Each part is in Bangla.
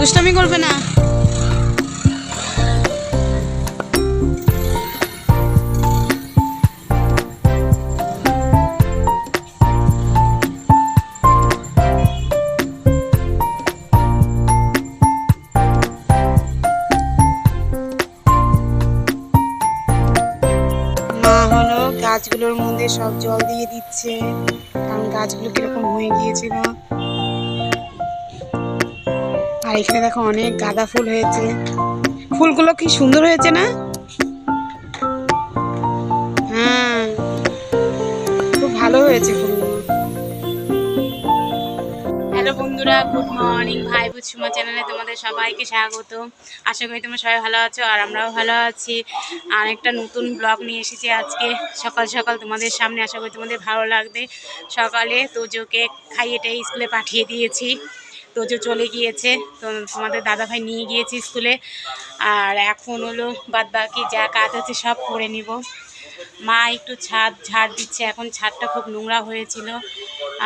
দুষ্টামি করবে না। মা হলো গাছগুলোর মধ্যে সব জল দিয়ে দিচ্ছে, কারণ গাছগুলো কিরকম হয়ে গিয়েছিল। আর এখানে দেখো অনেক গাঁদা ফুল হয়েছে, ফুলগুলো কি সুন্দর হয়েছে না? হ্যাঁ, খুব ভালো হয়েছে ফুলগুলো। হ্যালো বন্ধুরা, গুড মর্নিং। ভাই বুঝুমা চ্যানেলে তোমাদের সবাইকে স্বাগত। আশা করি তোমরা সবাই ভালো আছো, আর আমরাও ভালো আছি। আর একটা নতুন ব্লগ নিয়ে এসেছি আজকে সকাল সকাল তোমাদের সামনে। আশা করি তোমাদের ভালো লাগবে। সকালে তোজোকে খাইয়েটাই স্কুলে পাঠিয়ে দিয়েছি, তোজো চলে গিয়েছে, তো তোমাদের দাদাভাই নিয়ে গিয়েছি স্কুলে। আর এখন হলো বাদ বাকি যা কাজ আছে সব করে নিব। মা একটু ছাদ ঝাড় দিচ্ছে, এখন ছাদটা খুব নোংরা হয়েছিল।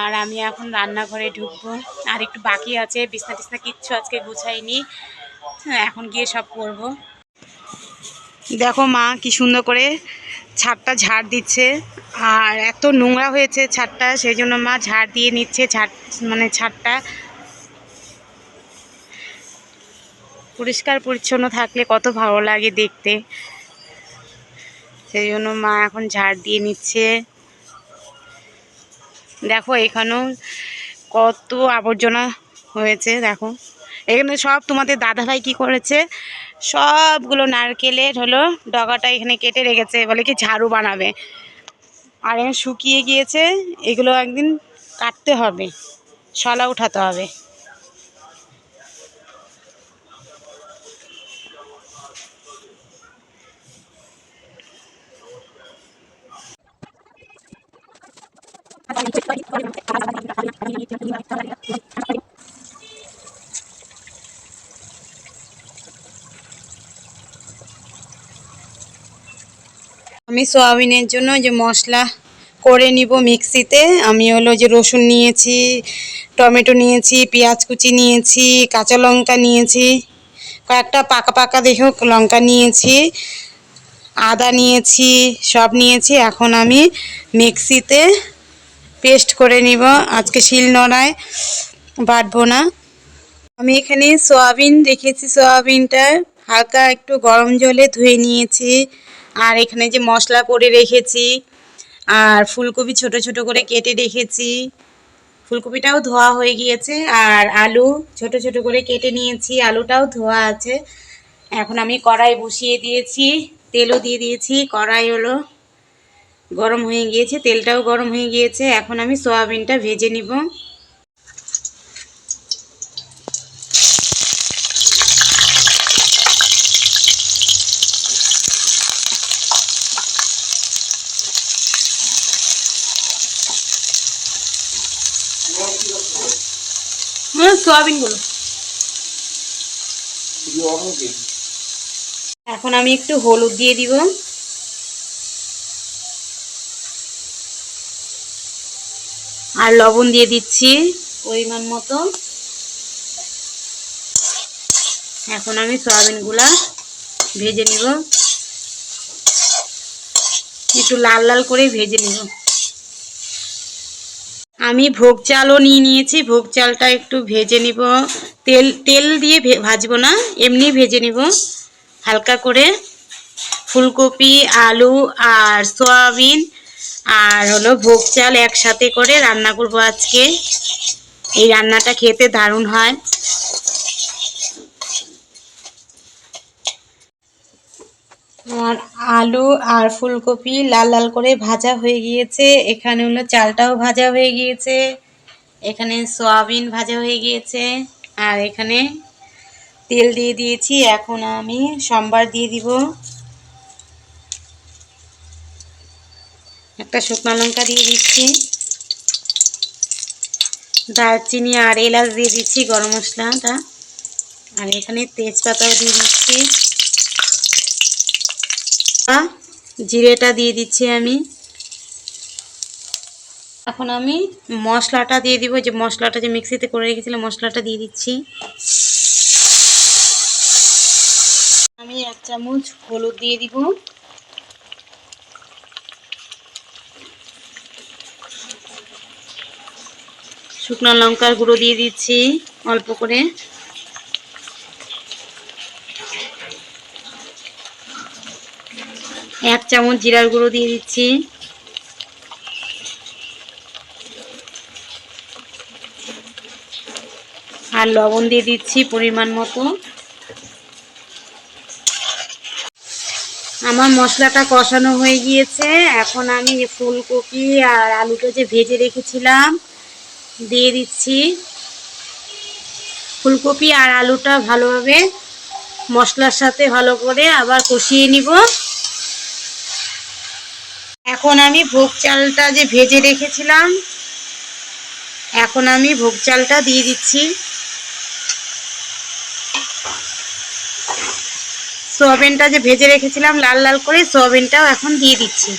আর আমি এখন রান্নাঘরে ঢুকবো, আর একটু বাকি আছে, বিছনা টিছনা কিচ্ছু আজকে গুছাইনি, এখন গিয়ে সব করব। দেখো মা কি সুন্দর করে ছাদটা ঝাড় দিচ্ছে, আর এত নোংরা হয়েছে ছাদটা, সেই জন্য মা ঝাড় দিয়ে নিচ্ছে। ছাদটা পরিষ্কার পরিচ্ছন্ন থাকলে কত ভালো লাগে দেখতে, সেই জন্য মা এখন ঝাড় দিয়ে নিচ্ছে। দেখো এখানেও কত আবর্জনা হয়েছে, দেখো এখানে সব তোমাদের দাদাভাই কি করেছে, সবগুলো নারকেলের হলো ডগাটা এখানে কেটে রেখেছে, বলে কি ঝাড়ু বানাবে। আর এখানে শুকিয়ে গিয়েছে, এগুলো একদিন কাটতে হবে, শলা উঠাতে হবে। আমি সোয়াবিনের জন্য যে মশলা করে নিব মিক্সিতে। আমি হলো যে রসুন নিয়েছি, টমেটো নিয়েছি, পেঁয়াজ কুচি নিয়েছি, কাঁচা লঙ্কা নিয়েছি, কয়েকটা পাকা পাকা দেখো লঙ্কা নিয়েছি, আদা নিয়েছি, সব নিয়েছি। এখন আমি মিক্সিতে পেস্ট করে নিব, আজকে শিলনোড়ায় বাটবো না। আমি এখানে সয়াবিন রেখেছি, সয়াবিনটা হালকা একটু গরম জলে ধুয়ে নিয়েছি। আর এখানে যে মশলা করে রেখেছি, আর ফুলকপি ছোট ছোট করে কেটে রেখেছি, ফুলকপিটাও ধোয়া হয়ে গিয়েছে। আর আলু ছোট ছোট করে কেটে নিয়েছি, আলুটাও ধোয়া আছে। এখন আমি কড়াই বসিয়ে দিয়েছি, তেলও দিয়ে দিয়েছি, কড়াই হলো গরম হয়ে গিয়েছে, তেলটাও গরম হয়ে গিয়েছে। এখন আমি সয়াবিনটা ভেজে নিব। সয়াবিনগুলো এখন আমি একটু হলুদ দিয়ে দিব, আর লবণ দিয়ে দিচ্ছি পরিমাণ মতো। এখন আমি সয়াবিনগুলা ভেজে নিব, একটু লাল লাল করে ভেজে নিব। আমি ভোগ চালও নিয়ে নিয়েছি, ভোগ চালটা একটু ভেজে নিব। তেল তেল দিয়ে ভাজবো না, এমনি ভেজে নিব হালকা করে। ফুলকপি, আলু আর সয়াবিন আর হলো ভোগ চাল একসাথে করে রান্না করব আজকে। এই রান্নাটা খেতে দারুণ হয়। আর আলু আর ফুলকপি লাল লাল করে ভাজা হয়ে গিয়েছে, এখানে হলো চালটাও ভাজা হয়ে গিয়েছে, এখানে সয়াবিন ভাজা হয়ে গিয়েছে, আর এখানে তেল দিয়ে দিয়েছি। এখন আমি সম্বার দিয়ে দিব, একটা শুকনো লঙ্কা দিয়ে দিচ্ছি, দারচিনি আর এলাচ দিয়ে দিচ্ছি গরম মশলাটা, আর এখানে তেজপাতাও দিয়ে দিচ্ছি, জিরেটা দিয়ে দিচ্ছি আমি। এখন আমি মশলাটা দিয়ে দিব, যে মশলাটা যে মিক্সিতে করে রেখেছিলাম মশলাটা দিয়ে দিচ্ছি। আমি 1 চামচ হলুদ দিয়ে দিব, শুকনো লঙ্কার গুঁড়ো দিয়ে দিচ্ছি অল্প করে, এক চামচ জিরার গুঁড়ো দিয়ে দিচ্ছি, আর লবণ দিয়ে দিচ্ছি পরিমাণ মতো। আমার মশলাটা কষানো হয়ে গিয়েছে। এখন আমি ফুলকপি আর আলুটা যে ভেজে রেখেছিলাম দিয়ে দিচ্ছি। ফুলকপি আর আলুটা ভালোভাবে মশলার সাথে ভালো করে আবার কষিয়ে নিব। এখন আমি ভোগ চালটা যে ভেজে রেখেছিলাম, এখন আমি ভোগ চালটা দিয়ে দিচ্ছি। সোয়াবিনটা যে ভেজে রেখেছিলাম লাল লাল করে, সোয়াবিনটাও এখন দিয়ে দিচ্ছি।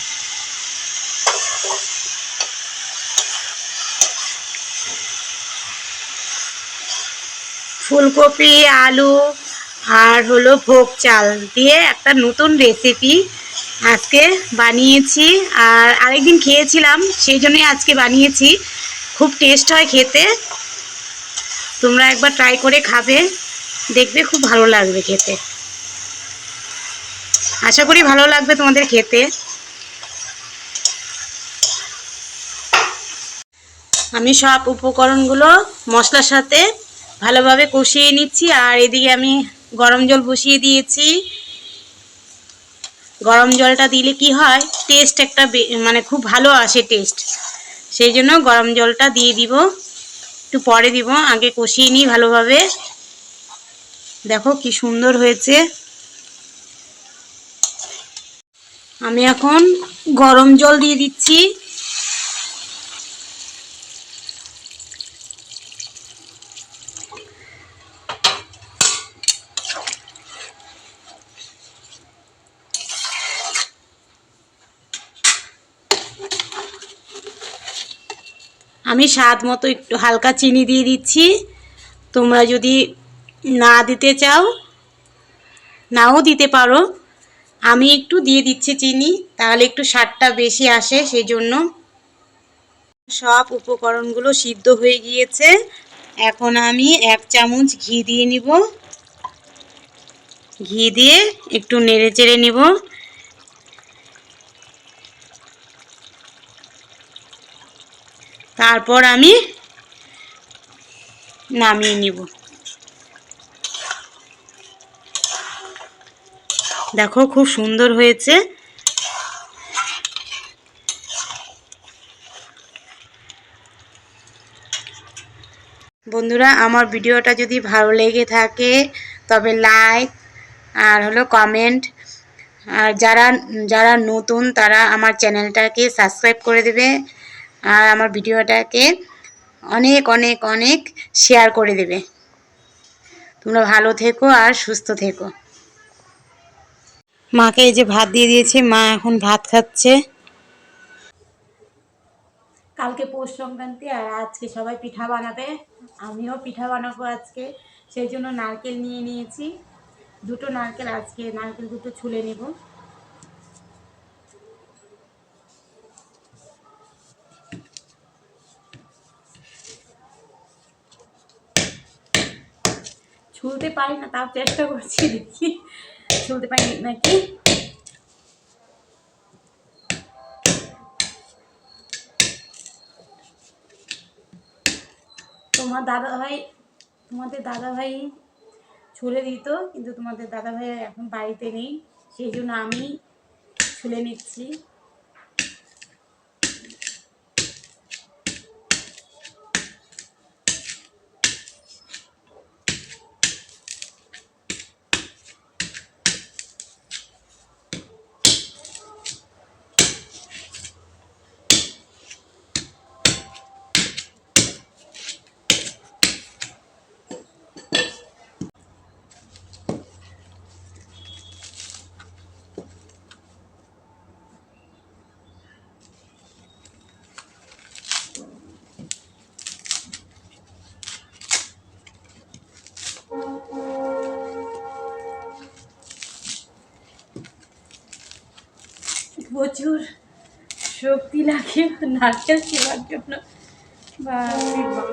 ফুলকপি, আলু আর হলো ভোগ চাল দিয়ে একটা নতুন রেসিপি আজকে বানিয়েছি। আর আরেকদিন খেয়েছিলাম, সেই জন্যই আজকে বানিয়েছি। খুব টেস্ট হয় খেতে, তোমরা একবার ট্রাই করে খাবে, দেখবে খুব ভালো লাগবে খেতে। আশা করি ভালো লাগবে তোমাদের খেতে। আমি সব উপকরণগুলো মশলার সাথে ভালোভাবে কষিয়ে নিচ্ছি। আর এদিকে আমি গরম জল বসিয়ে দিয়েছি। গরম জলটা দিলে কি হয়, টেস্ট একটা মানে খুব ভালো আসে টেস্ট, সেই জন্য গরম জলটা দিয়ে দিব। একটু পরে দিব, আগে কষিয়ে নিই ভালোভাবে। দেখো কি সুন্দর হয়েছে। আমি এখন গরম জল দিয়ে দিচ্ছি। আমি স্বাদ মতো একটু হালকা চিনি দিয়ে দিচ্ছি। তোমরা যদি না দিতে চাও নাও দিতে পারো, আমি একটু দিয়ে দিচ্ছি চিনি, তাহলে একটু স্বাদটা বেশি আসে সেই জন্য। সব উপকরণগুলো সিদ্ধ হয়ে গিয়েছে। এখন আমি 1 চামচ ঘি দিয়ে নিব। ঘি দিয়ে একটু নেড়ে চেড়ে নিব। তারপর আমি নামিয়ে নিব। দেখো খুব সুন্দর হয়েছে। বন্ধুরা, আমার ভিডিওটা যদি ভালো লেগে থাকে তবে লাইক আর হলো কমেন্ট, আর যারা যারা নতুন তারা আমার চ্যানেলটাকে সাবস্ক্রাইব করে দেবে, আর আমার ভিডিওটাকে অনেক অনেক অনেক শেয়ার করে দেবে। তোমরা ভালো থেকো আর সুস্থ থেকো। মাকে এই যে ভাত দিয়ে দিয়েছি, মা এখন ভাত খাচ্ছে। কালকে পৌষ সংক্রান্তি, আর আজকে সবাই পিঠা বানাবে, আমিও পিঠা বানাবো আজকে। সেই জন্য নারকেল নিয়ে নিয়েছি, 2টো নারকেল। আজকে নারকেল 2টো ছুলে নেব। ছুলতে পারি না, তাও চেষ্টা করছি, দেখি ছুলতে পারি নাকি। তোমাদের দাদাভাই ছুলে দিত, কিন্তু তোমাদের দাদাভাই এখন বাড়িতে নেই, সেই জন্য আমি ছুলে নিচ্ছি। প্রচুর শক্তি লাগে নারকেল ছেলার জন্য। বাপরে বাপ,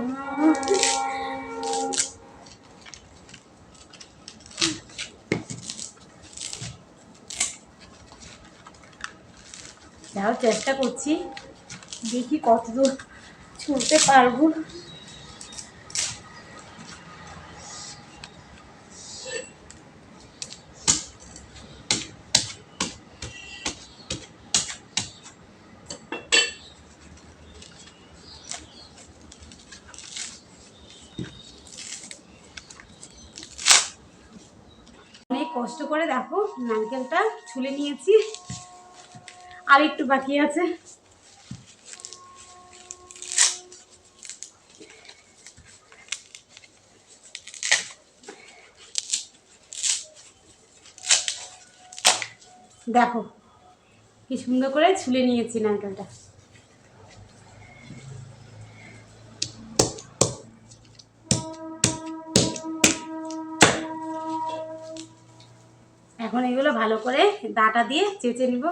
যাও চেষ্টা করছি, দেখি কতদূর ছুটতে পারবো। অনেক কষ্ট করে দেখো নারকেলটা ছুলে নিয়েছি, আর একটু বাকি আছে। দেখো কি সুন্দর করে ছুলে নিয়েছি নারকেলটা। এখন এগুলো ভালো করে দাঁটা দিয়ে চেঁচে নিব।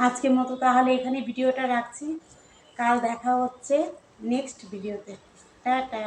আজকের মতো তাহলে এখানে ভিডিওটা রাখছি, কাল দেখা হচ্ছে নেক্সট ভিডিওতে। টাটা।